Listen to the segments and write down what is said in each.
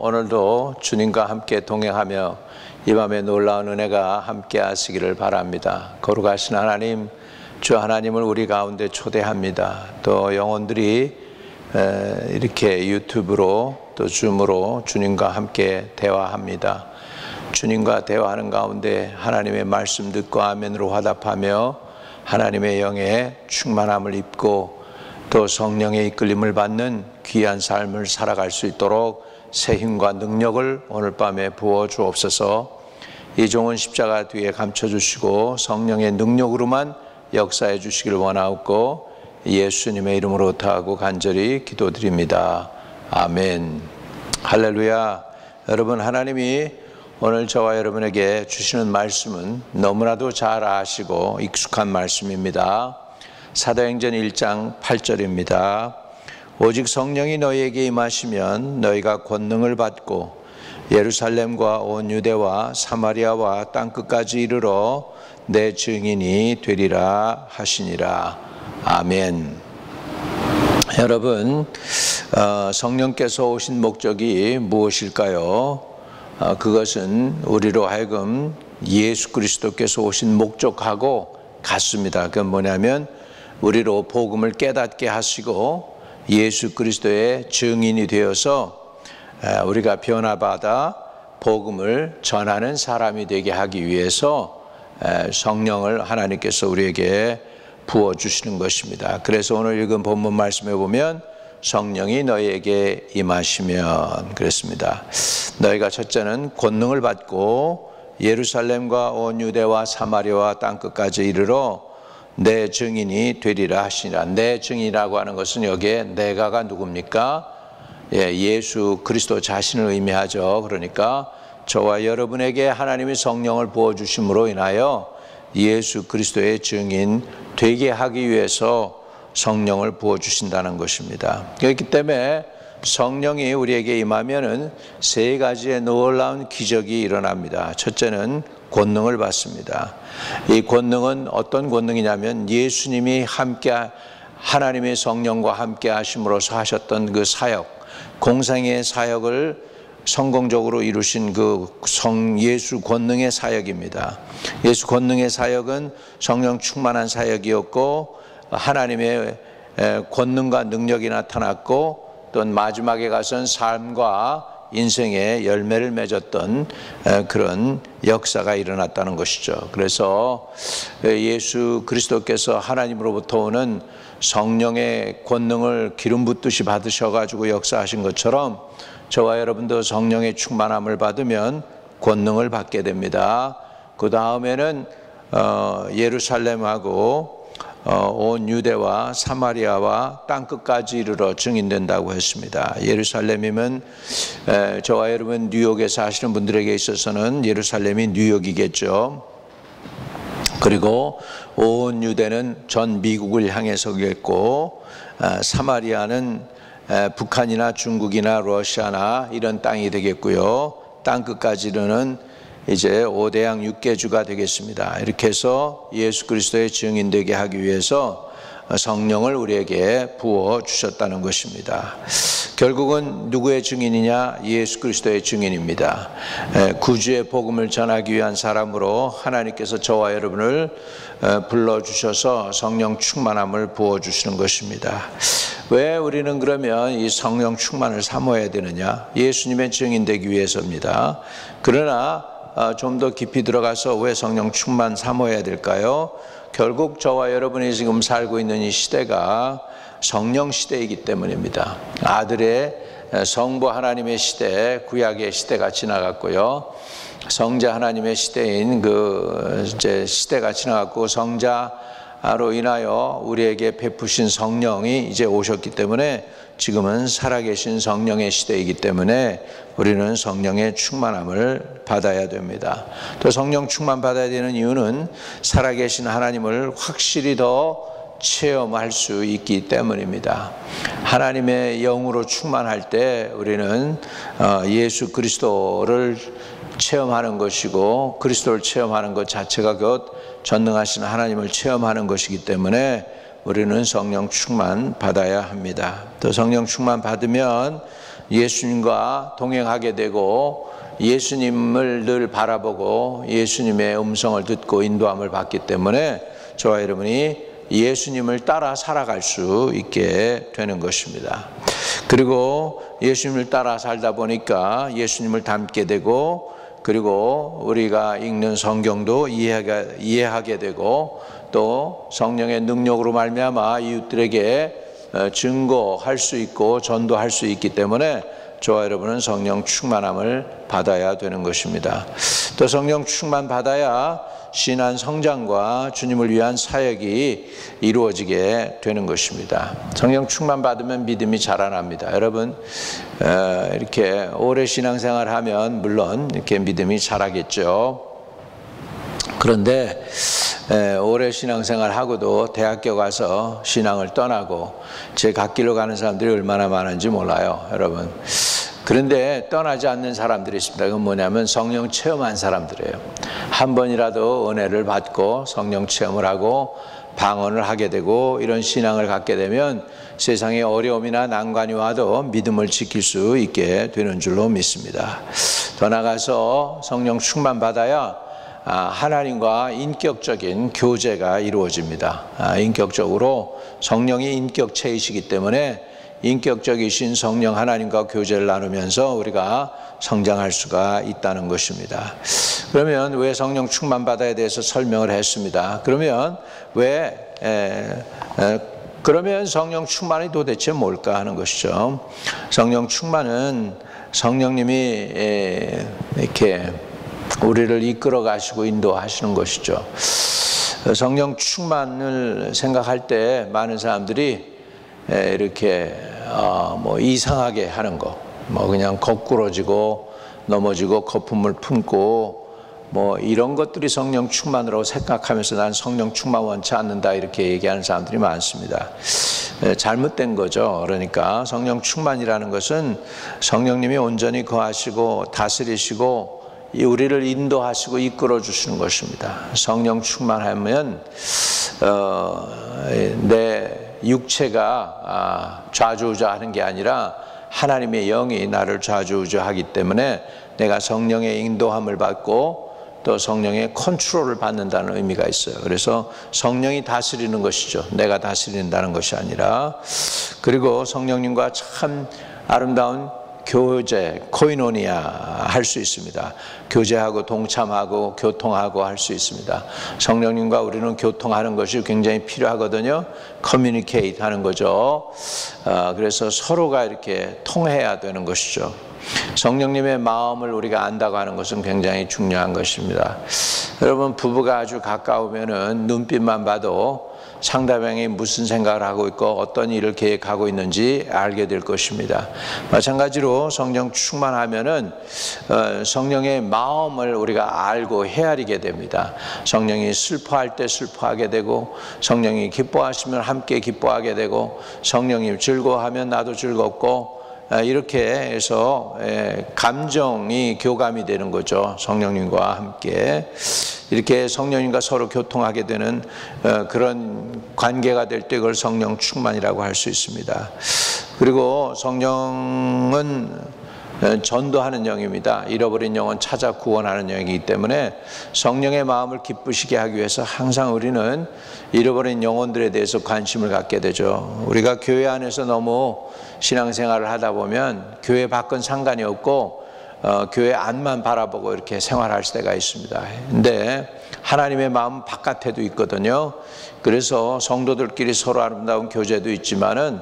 오늘도 주님과 함께 동행하며 이 밤에 놀라운 은혜가 함께 하시기를 바랍니다. 거룩하신 하나님, 주 하나님을 우리 가운데 초대합니다. 또 영혼들이 이렇게 유튜브로 또 줌으로 주님과 함께 대화합니다. 주님과 대화하는 가운데 하나님의 말씀 듣고 아멘으로 화답하며 하나님의 영에 충만함을 입고 또 성령의 이끌림을 받는 귀한 삶을 살아갈 수 있도록 새 힘과 능력을 오늘 밤에 부어 주옵소서. 이 종은 십자가 뒤에 감춰주시고 성령의 능력으로만 역사해 주시기를 원하옵고 예수님의 이름으로 타하고 간절히 기도드립니다. 아멘. 할렐루야. 여러분, 하나님이 오늘 저와 여러분에게 주시는 말씀은 너무나도 잘 아시고 익숙한 말씀입니다. 사도행전 1장 8절입니다. 오직 성령이 너희에게 임하시면 너희가 권능을 받고 예루살렘과 온 유대와 사마리아와 땅끝까지 이르러 내 증인이 되리라 하시니라. 아멘. 여러분, 성령께서 오신 목적이 무엇일까요? 그것은 우리로 하여금 예수 그리스도께서 오신 목적하고 같습니다. 그건 뭐냐면 우리로 복음을 깨닫게 하시고 예수 그리스도의 증인이 되어서 우리가 변화받아 복음을 전하는 사람이 되게 하기 위해서 성령을 하나님께서 우리에게 부어주시는 것입니다. 그래서 오늘 읽은 본문 말씀에 보면 성령이 너희에게 임하시면 그랬습니다. 너희가 첫째는 권능을 받고 예루살렘과 온 유대와 사마리아와 땅끝까지 이르러 내 증인이 되리라 하시니라. 내 증인이라고 하는 것은 여기에 내가가 누굽니까? 예수 그리스도 자신을 의미하죠. 그러니까 저와 여러분에게 하나님이 성령을 부어주심으로 인하여 예수 그리스도의 증인 되게 하기 위해서 성령을 부어주신다는 것입니다. 그렇기 때문에 성령이 우리에게 임하면은 세 가지의 놀라운 기적이 일어납니다. 첫째는 권능을 받습니다. 이 권능은 어떤 권능이냐면 예수님이 함께 하나님의 성령과 함께 하심으로써 하셨던 그 사역, 공생의 사역을 성공적으로 이루신 그 예수 권능의 사역입니다. 예수 권능의 사역은 성령 충만한 사역이었고 하나님의 권능과 능력이 나타났고 또 마지막에 가서는 삶과 인생의 열매를 맺었던 그런 역사가 일어났다는 것이죠. 그래서 예수 그리스도께서 하나님으로부터 오는 성령의 권능을 기름 붓듯이 받으셔가지고 역사하신 것처럼 저와 여러분도 성령의 충만함을 받으면 권능을 받게 됩니다. 그 다음에는 예루살렘하고 온 유대와 사마리아와 땅끝까지 이르러 증인된다고 했습니다. 예루살렘이면 저와 여러분 뉴욕에 사시는 분들에게 있어서는 예루살렘이 뉴욕이겠죠. 그리고 온 유대는 전 미국을 향해서겠고 사마리아는 북한이나 중국이나 러시아나 이런 땅이 되겠고요. 땅끝까지는 이제 5대양 6개주가 되겠습니다. 이렇게 해서 예수 그리스도의 증인되게 하기 위해서 성령을 우리에게 부어 주셨다는 것입니다. 결국은 누구의 증인이냐? 예수 그리스도의 증인입니다. 구주의 복음을 전하기 위한 사람으로 하나님께서 저와 여러분을 불러주셔서 성령 충만함을 부어주시는 것입니다. 왜 우리는 그러면 이 성령 충만을 사모해야 되느냐? 예수님의 증인되기 위해서입니다. 그러나 좀 더 깊이 들어가서 왜 성령 충만 사모해야 될까요? 결국 저와 여러분이 지금 살고 있는 이 시대가 성령 시대이기 때문입니다. 아들의 성부 하나님의 시대, 구약의 시대가 지나갔고요. 성자 하나님의 시대인 이제 시대가 지나갔고 성자로 인하여 우리에게 베푸신 성령이 이제 오셨기 때문에 지금은 살아계신 성령의 시대이기 때문에 우리는 성령의 충만함을 받아야 됩니다. 또 성령 충만 받아야 되는 이유는 살아계신 하나님을 확실히 더 체험할 수 있기 때문입니다. 하나님의 영으로 충만할 때 우리는 예수 그리스도를 체험하는 것이고 그리스도를 체험하는 것 자체가 곧 전능하신 하나님을 체험하는 것이기 때문에 우리는 성령 충만 받아야 합니다. 또 성령 충만 받으면 예수님과 동행하게 되고 예수님을 늘 바라보고 예수님의 음성을 듣고 인도함을 받기 때문에 저와 여러분이 예수님을 따라 살아갈 수 있게 되는 것입니다. 그리고 예수님을 따라 살다 보니까 예수님을 닮게 되고, 그리고 우리가 읽는 성경도 이해하게 되고, 또 성령의 능력으로 말미암아 이웃들에게 증거할 수 있고 전도할 수 있기 때문에 저와 여러분은 성령 충만함을 받아야 되는 것입니다. 또 성령 충만 받아야 신앙 성장과 주님을 위한 사역이 이루어지게 되는 것입니다. 성령 충만 받으면 믿음이 자라납니다. 여러분, 이렇게 오래 신앙생활 하면 물론 이렇게 믿음이 자라겠죠. 그런데 오래 신앙생활 하고도 대학교 가서 신앙을 떠나고 제 갓길로 가는 사람들이 얼마나 많은지 몰라요, 여러분. 그런데 떠나지 않는 사람들이 있습니다. 그건 뭐냐면 성령 체험한 사람들이에요. 한 번이라도 은혜를 받고 성령 체험을 하고 방언을 하게 되고 이런 신앙을 갖게 되면 세상에 어려움이나 난관이 와도 믿음을 지킬 수 있게 되는 줄로 믿습니다. 더 나아가서 성령 충만 받아야 하나님과 인격적인 교제가 이루어집니다. 인격적으로 성령이 인격체이시기 때문에 인격적이신 성령 하나님과 교제를 나누면서 우리가 성장할 수가 있다는 것입니다. 그러면 왜 성령 충만 받아야 돼서 설명을 했습니다. 그러면 그러면 성령 충만이 도대체 뭘까 하는 것이죠. 성령 충만은 성령님이 이렇게 우리를 이끌어 가시고 인도하시는 것이죠. 성령 충만을 생각할 때 많은 사람들이 이렇게 뭐 이상하게 하는 거, 뭐 그냥 거꾸러지고 넘어지고 거품을 품고 뭐 이런 것들이 성령 충만으로 생각하면서 난 성령 충만 원치 않는다 이렇게 얘기하는 사람들이 많습니다. 잘못된 거죠. 그러니까 성령 충만이라는 것은 성령님이 온전히 거하시고 다스리시고 우리를 인도하시고 이끌어 주시는 것입니다. 성령 충만하면 내 육체가 좌지우지하는 게 아니라 하나님의 영이 나를 좌지우지하기 때문에 내가 성령의 인도함을 받고 또 성령의 컨트롤을 받는다는 의미가 있어요. 그래서 성령이 다스리는 것이죠. 내가 다스린다는 것이 아니라. 그리고 성령님과 참 아름다운 교제, 코이노니아 할 수 있습니다. 교제하고 동참하고 교통하고 할 수 있습니다. 성령님과 우리는 교통하는 것이 굉장히 필요하거든요. 커뮤니케이트 하는 거죠. 그래서 서로가 이렇게 통해야 되는 것이죠. 성령님의 마음을 우리가 안다고 하는 것은 굉장히 중요한 것입니다. 여러분, 부부가 아주 가까우면은 눈빛만 봐도 상대방이 무슨 생각을 하고 있고 어떤 일을 계획하고 있는지 알게 될 것입니다. 마찬가지로 성령 충만하면은 성령의 마음을 우리가 알고 헤아리게 됩니다. 성령이 슬퍼할 때 슬퍼하게 되고 성령이 기뻐하시면 함께 기뻐하게 되고 성령이 즐거워하면 나도 즐겁고 이렇게 해서 감정이 교감이 되는 거죠. 성령님과 함께 이렇게 성령님과 서로 교통하게 되는 그런 관계가 될 때 그걸 성령 충만이라고 할 수 있습니다. 그리고 성령은 전도하는 영입니다. 잃어버린 영혼 찾아 구원하는 영이기 때문에 성령의 마음을 기쁘시게 하기 위해서 항상 우리는 잃어버린 영혼들에 대해서 관심을 갖게 되죠. 우리가 교회 안에서 너무 신앙생활을 하다 보면 교회 밖은 상관이 없고 교회 안만 바라보고 이렇게 생활할 때가 있습니다. 근데 하나님의 마음 바깥에도 있거든요. 그래서 성도들끼리 서로 아름다운 교제도 있지만은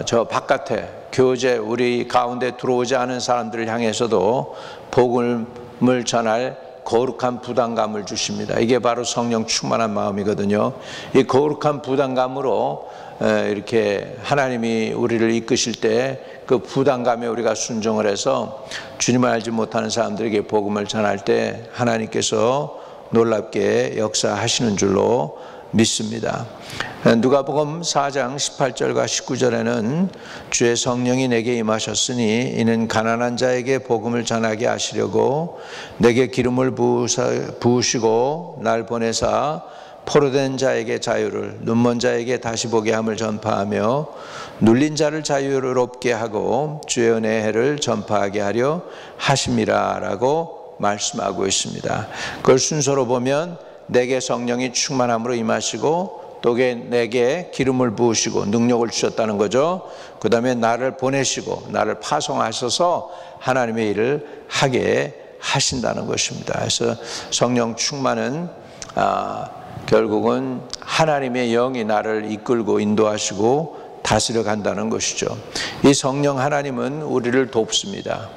저 바깥에 교제 우리 가운데 들어오지 않은 사람들을 향해서도 복음을 전할 거룩한 부담감을 주십니다. 이게 바로 성령 충만한 마음이거든요. 이 거룩한 부담감으로 이렇게 하나님이 우리를 이끄실 때 그 부담감에 우리가 순종을 해서 주님을 알지 못하는 사람들에게 복음을 전할 때 하나님께서 놀랍게 역사하시는 줄로 믿습니다. 누가복음 4장 18절과 19절에는 주의 성령이 내게 임하셨으니 이는 가난한 자에게 복음을 전하게 하시려고 내게 기름을 부으시고 날 보내사 포로된 자에게 자유를, 눈먼 자에게 다시 보게 함을 전파하며 눌린 자를 자유롭게 하고 주의 은혜의 해를 전파하게 하려 하심이라 라고 말씀하고 있습니다. 그걸 순서로 보면 내게 성령이 충만함으로 임하시고 또 내게 기름을 부으시고 능력을 주셨다는 거죠. 그 다음에 나를 보내시고 나를 파송하셔서 하나님의 일을 하게 하신다는 것입니다. 그래서 성령 충만은 결국은 하나님의 영이 나를 이끌고 인도하시고 다스려 간다는 것이죠. 이 성령 하나님은 우리를 돕습니다.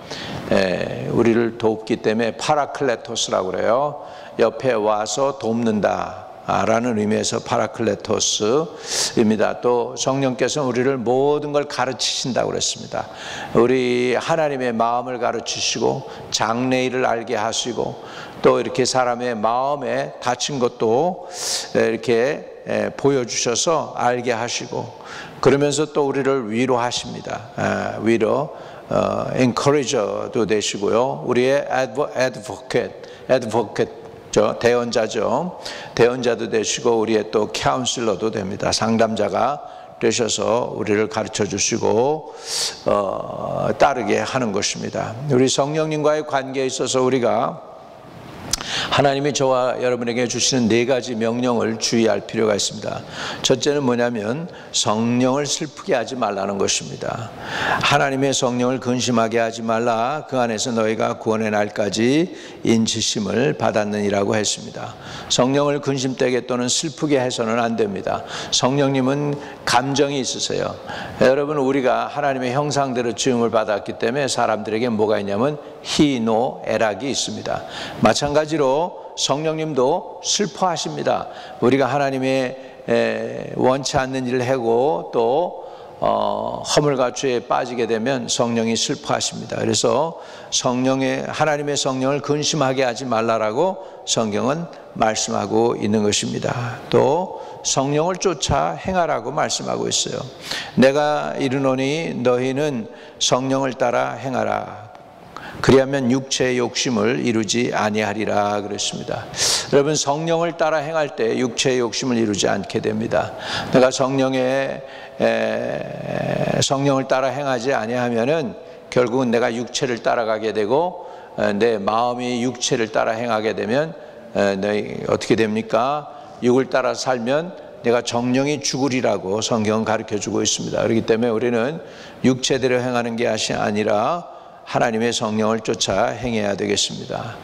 우리를 돕기 때문에 파라클레토스라고 그래요. 옆에 와서 돕는다 라는 의미에서 파라클레토스입니다. 또 성령께서는 우리를 모든 걸 가르치신다고 그랬습니다. 우리 하나님의 마음을 가르치시고 장래일을 알게 하시고 또 이렇게 사람의 마음에 닫힌 것도 이렇게 보여주셔서 알게 하시고 그러면서 또 우리를 위로하십니다. 위로 encourager도 되시고요. 우리의 advocate 대언자죠. 대언자도 되시고 우리의 또 카운슬러도 됩니다. 상담자가 되셔서 우리를 가르쳐 주시고 따르게 하는 것입니다. 우리 성령님과의 관계에 있어서 우리가 하나님이 저와 여러분에게 주시는 4가지 명령을 주의할 필요가 있습니다. 첫째는 뭐냐면 성령을 슬프게 하지 말라는 것입니다. 하나님의 성령을 근심하게 하지 말라. 그 안에서 너희가 구원의 날까지 인치심을 받았느니라고 했습니다. 성령을 근심되게 또는 슬프게 해서는 안 됩니다. 성령님은 감정이 있으세요. 여러분 우리가 하나님의 형상대로 지음을 받았기 때문에 사람들에게 뭐가 있냐면 희노애락이 있습니다. 마찬가지로 성령님도 슬퍼하십니다. 우리가 하나님의 원치 않는 일을 하고 또 허물과 죄에 빠지게 되면 성령이 슬퍼하십니다. 그래서 하나님의 성령을 근심하게 하지 말라라고 성경은 말씀하고 있는 것입니다. 또 성령을 쫓아 행하라고 말씀하고 있어요. 내가 이르노니 너희는 성령을 따라 행하라. 그리하면 육체의 욕심을 이루지 아니하리라 그랬습니다. 여러분 성령을 따라 행할 때 육체의 욕심을 이루지 않게 됩니다. 내가 성령을 따라 행하지 아니하면은 결국은 내가 육체를 따라가게 되고 내 마음이 육체를 따라 행하게 되면 어떻게 됩니까? 육을 따라 살면 내가 정령이 죽으리라고 성경은 가르쳐주고 있습니다. 그렇기 때문에 우리는 육체대로 행하는 게 아니라 하나님의 성령을 쫓아 행해야 되겠습니다.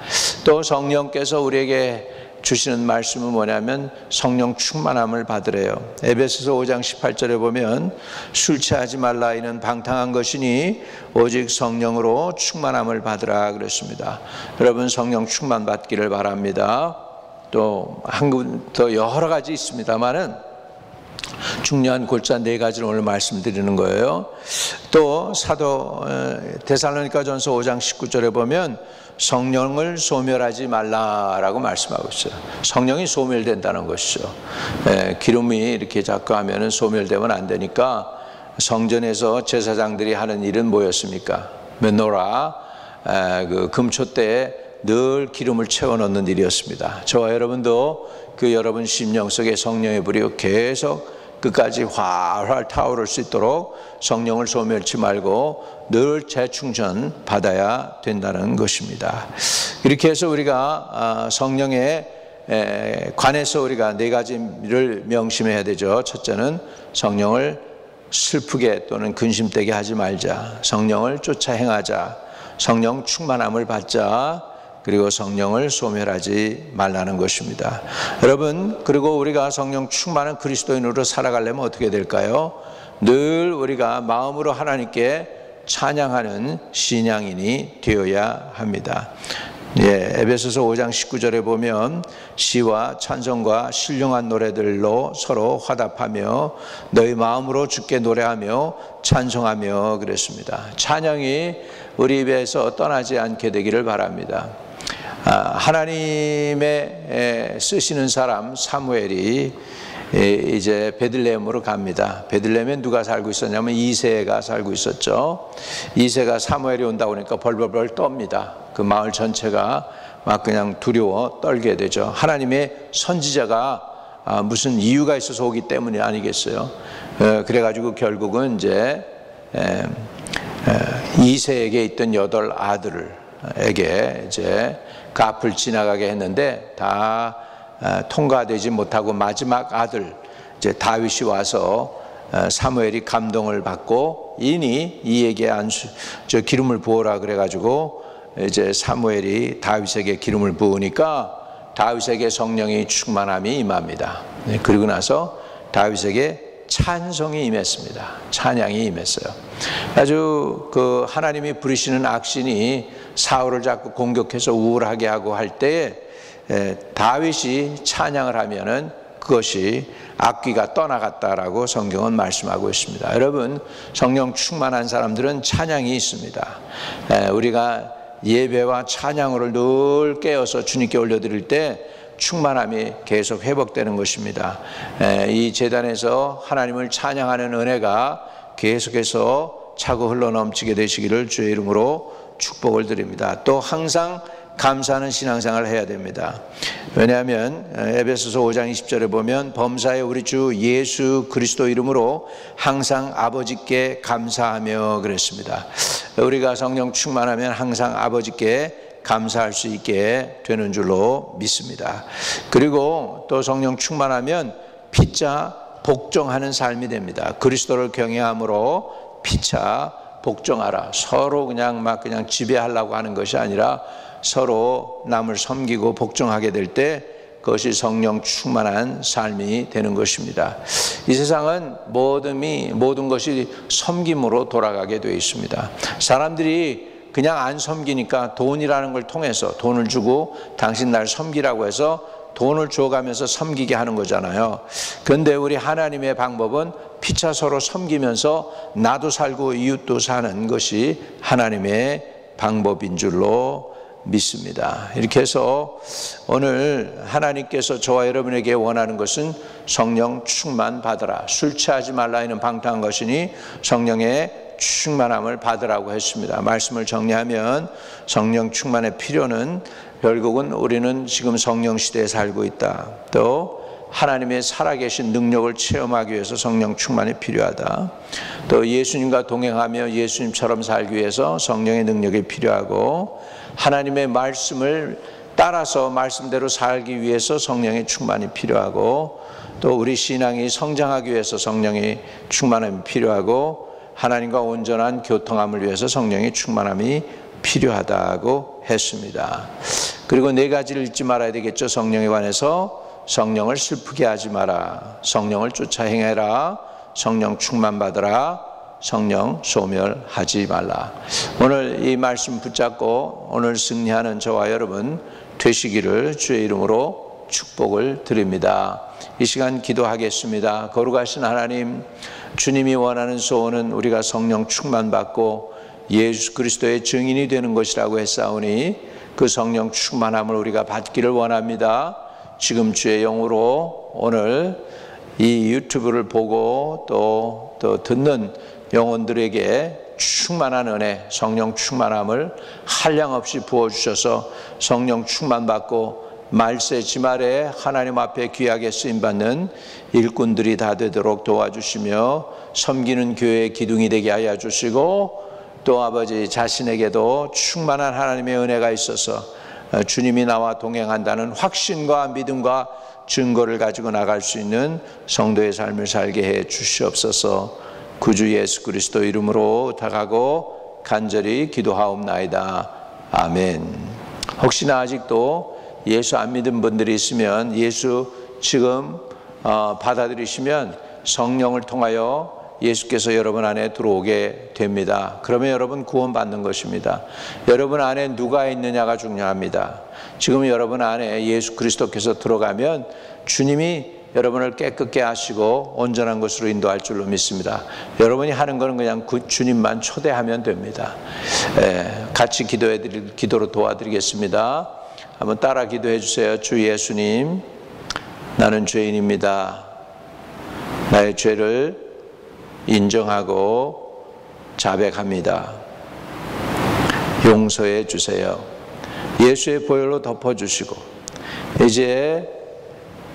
또 성령께서 우리에게 주시는 말씀은 뭐냐면 성령 충만함을 받으래요. 에베소서 5장 18절에 보면 술 취하지 말라 이는 방탕한 것이니 오직 성령으로 충만함을 받으라 그랬습니다. 여러분 성령 충만 받기를 바랍니다. 또 더 여러 가지 있습니다만은 중요한 골자 4가지를 오늘 말씀드리는 거예요. 또 사도 데살로니가전서 5장 19절에 보면 성령을 소멸하지 말라라고 말씀하고 있어요. 성령이 소멸된다는 것이죠. 기름이 이렇게 자꾸 하면은 소멸되면 안 되니까 성전에서 제사장들이 하는 일은 뭐였습니까? 메노라 그 금초대에 늘 기름을 채워 넣는 일이었습니다. 저와 여러분도 그 여러분 심령 속에 성령의 불이 계속 끝까지 활활 타오를 수 있도록 성령을 소멸치 말고 늘 재충전 받아야 된다는 것입니다. 이렇게 해서 우리가 성령에 관해서 우리가 4가지를 명심해야 되죠. 첫째는 성령을 슬프게 또는 근심되게 하지 말자. 성령을 쫓아 행하자. 성령 충만함을 받자. 그리고 성령을 소멸하지 말라는 것입니다. 여러분, 그리고 우리가 성령 충만한 그리스도인으로 살아가려면 어떻게 될까요? 늘 우리가 마음으로 하나님께 찬양하는 신앙인이 되어야 합니다. 에베소서 5장 19절에 보면 시와 찬송과 신령한 노래들로 서로 화답하며 너희 마음으로 주께 노래하며 찬송하며 그랬습니다. 찬양이 우리 입에서 떠나지 않게 되기를 바랍니다. 하나님의 쓰시는 사람 사무엘이 이제 베들레헴으로 갑니다. 베들레헴에 누가 살고 있었냐면 이새가 살고 있었죠. 이새가 사무엘이 온다고 하니까 벌벌벌 떱니다. 그 마을 전체가 막 그냥 두려워 떨게 되죠. 하나님의 선지자가 무슨 이유가 있어서 오기 때문이 아니겠어요? 그래가지고 결국은 이제 이세에게 있던 8 아들에게 이제 그 앞을 지나가게 했는데 다 통과되지 못하고 마지막 아들 이제 다윗이 와서 사무엘이 감동을 받고 이니 이에게 저 기름을 부어라 그래가지고 이제 사무엘이 다윗에게 기름을 부으니까 다윗에게 성령의 충만함이 임합니다. 그리고 나서 다윗에게 찬송이 임했습니다. 찬양이 임했어요. 아주 그 하나님이 부리시는 악신이 사울을 자꾸 공격해서 우울하게 하고 할 때에 다윗이 찬양을 하면은 그것이 악귀가 떠나갔다라고 성경은 말씀하고 있습니다. 여러분, 성령 충만한 사람들은 찬양이 있습니다. 우리가 예배와 찬양으로 늘 깨어서 주님께 올려드릴 때 충만함이 계속 회복되는 것입니다. 이 제단에서 하나님을 찬양하는 은혜가 계속해서 차고 흘러넘치게 되시기를 주의 이름으로 축복을 드립니다. 또 항상 감사하는 신앙생활을 해야 됩니다. 왜냐하면 에베소서 5장 20절에 보면 범사에 우리 주 예수 그리스도 이름으로 항상 아버지께 감사하며 그랬습니다. 우리가 성령 충만하면 항상 아버지께 감사할 수 있게 되는 줄로 믿습니다. 그리고 또 성령 충만하면 피차 복종하는 삶이 됩니다. 그리스도를 경외함으로 피차 복종하라. 서로 그냥 지배하려고 하는 것이 아니라 서로 남을 섬기고 복종하게 될 때 그것이 성령 충만한 삶이 되는 것입니다. 이 세상은 모든 것이 섬김으로 돌아가게 되어 있습니다. 사람들이 그냥 안 섬기니까 돈이라는 걸 통해서 돈을 주고 당신 날 섬기라고 해서 돈을 줘가면서 섬기게 하는 거잖아요. 그런데 우리 하나님의 방법은 피차 서로 섬기면서 나도 살고 이웃도 사는 것이 하나님의 방법인 줄로 믿습니다. 이렇게 해서 오늘 하나님께서 저와 여러분에게 원하는 것은 성령 충만 받으라. 술 취하지 말라 하는 방탕한 것이니 성령의 충만함을 받으라고 했습니다. 말씀을 정리하면 성령 충만의 필요는 결국은 우리는 지금 성령 시대에 살고 있다. 또 하나님의 살아계신 능력을 체험하기 위해서 성령 충만이 필요하다. 또 예수님과 동행하며 예수님처럼 살기 위해서 성령의 능력이 필요하고 하나님의 말씀을 따라서 말씀대로 살기 위해서 성령의 충만이 필요하고 또 우리 신앙이 성장하기 위해서 성령의 충만함이 필요하고 하나님과 온전한 교통함을 위해서 성령의 충만함이 필요하다고 했습니다. 그리고 4가지를 잊지 말아야 되겠죠. 성령에 관해서 성령을 슬프게 하지 마라. 성령을 쫓아 행해라. 성령 충만 받으라. 성령 소멸하지 말라. 오늘 이 말씀 붙잡고 오늘 승리하는 저와 여러분 되시기를 주의 이름으로 축복을 드립니다. 이 시간 기도하겠습니다. 거룩하신 하나님, 주님이 원하는 소원은 우리가 성령 충만 받고 예수 그리스도의 증인이 되는 것이라고 했사오니 그 성령 충만함을 우리가 받기를 원합니다. 지금 주의 영으로 오늘 이 유튜브를 보고 또 듣는 영혼들에게 충만한 은혜, 성령 충만함을 한량없이 부어주셔서 성령 충만받고 말세 지말에 하나님 앞에 귀하게 쓰임받는 일꾼들이 다 되도록 도와주시며 섬기는 교회의 기둥이 되게 하여 주시고 또 아버지 자신에게도 충만한 하나님의 은혜가 있어서 주님이 나와 동행한다는 확신과 믿음과 증거를 가지고 나갈 수 있는 성도의 삶을 살게 해 주시옵소서. 구주 예수 그리스도 이름으로 부탁하고 간절히 기도하옵나이다. 아멘. 혹시나 아직도 예수 안 믿은 분들이 있으면 예수 지금 받아들이시면 성령을 통하여 예수께서 여러분 안에 들어오게 됩니다. 그러면 여러분 구원받는 것입니다. 여러분 안에 누가 있느냐가 중요합니다. 지금 여러분 안에 예수 그리스도께서 들어가면 주님이 여러분을 깨끗게 하시고 온전한 것으로 인도할 줄로 믿습니다. 여러분이 하는 것은 그냥 그 주님만 초대하면 됩니다. 같이 기도로 도와드리겠습니다. 한번 따라 기도해 주세요. 주 예수님, 나는 죄인입니다. 나의 죄를 인정하고 자백합니다. 용서해 주세요. 예수의 보혈로 덮어주시고 이제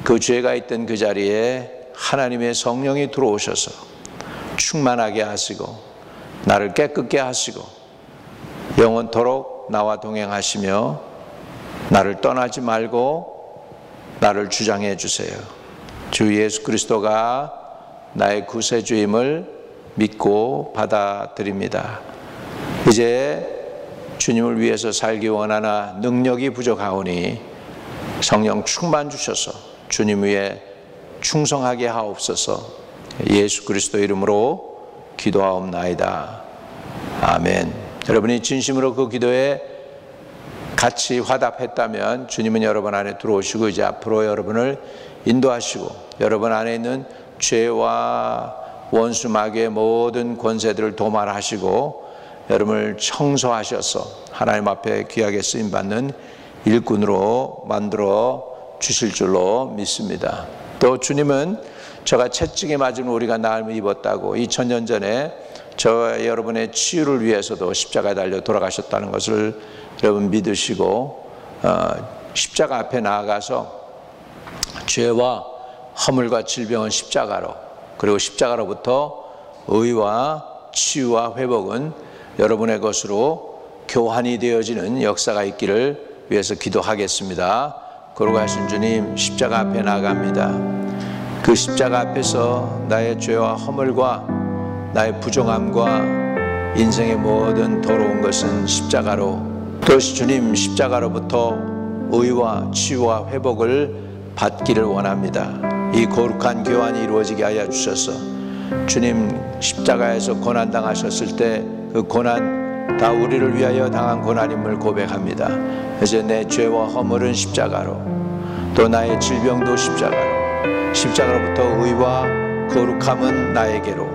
그 죄가 있던 그 자리에 하나님의 성령이 들어오셔서 충만하게 하시고 나를 깨끗게 하시고 영원토록 나와 동행하시며 나를 떠나지 말고 나를 주장해 주세요. 주 예수 그리스도가 나의 구세주임을 믿고 받아들입니다. 이제 주님을 위해서 살기 원하나 능력이 부족하오니 성령 충만 주셔서 주님 위에 충성하게 하옵소서. 예수 그리스도 이름으로 기도하옵나이다. 아멘. 여러분이 진심으로 그 기도에 같이 화답했다면 주님은 여러분 안에 들어오시고 이제 앞으로 여러분을 인도하시고 여러분 안에 있는 죄와 원수 마귀의 모든 권세들을 도말하시고 여러분을 청소하셔서 하나님 앞에 귀하게 쓰임받는 일꾼으로 만들어 주실 줄로 믿습니다. 또 주님은 저가 채찍에 맞은 우리가 나음을 입었다고 2000년 전에 저와 여러분의 치유를 위해서도 십자가에 달려 돌아가셨다는 것을 여러분 믿으시고 십자가 앞에 나아가서 죄와 허물과 질병은 십자가로, 그리고 십자가로부터 의와 치유와 회복은 여러분의 것으로 교환이 되어지는 역사가 있기를 위해서 기도하겠습니다. 거룩하신 주님, 십자가 앞에 나아갑니다. 그 십자가 앞에서 나의 죄와 허물과 나의 부정함과 인생의 모든 더러운 것은 십자가로, 또시 주님 십자가로부터 의와 치유와 회복을 받기를 원합니다. 이 거룩한 교환이 이루어지게 하여 주셔서 주님 십자가에서 고난당하셨을 때 그 고난 다 우리를 위하여 당한 고난임을 고백합니다. 이제 내 죄와 허물은 십자가로, 또 나의 질병도 십자가로, 십자가로부터 의와 거룩함은 나에게로,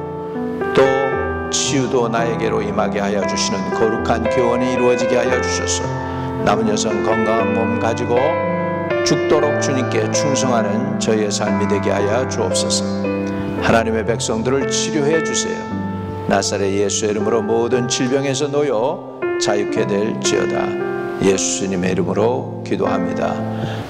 또 치유도 나에게로 임하게 하여 주시는 거룩한 교훈이 이루어지게 하여 주셔서 남은 여성 건강한 몸 가지고 죽도록 주님께 충성하는 저희의 삶이 되게 하여 주옵소서. 하나님의 백성들을 치료해 주세요. 나사렛 예수의 이름으로 모든 질병에서 놓여 자유케 될지어다. 예수님의 이름으로 기도합니다.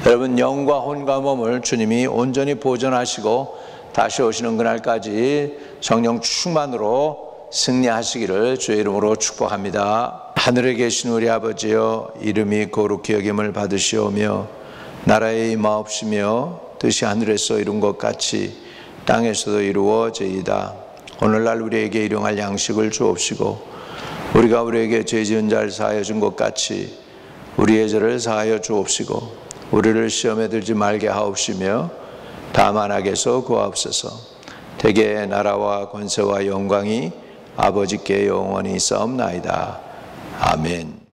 여러분, 영과 혼과 몸을 주님이 온전히 보존하시고 다시 오시는 그날까지 성령 충만으로 승리하시기를 주의 이름으로 축복합니다. 하늘에 계신 우리 아버지여, 이름이 거룩히 여김을 받으시오며 나라에 임하옵시며 뜻이 하늘에서 이룬 것 같이 땅에서도 이루어지이다. 오늘날 우리에게 일용할 양식을 주옵시고 우리가 우리에게 죄 지은 자를 사하여 준 것 같이 우리의 죄를 사하여 주옵시고 우리를 시험에 들지 말게 하옵시며 다만 악에서 구하옵소서. 대개 나라와 권세와 영광이 아버지께 영원히 있사옵나이다. 아멘.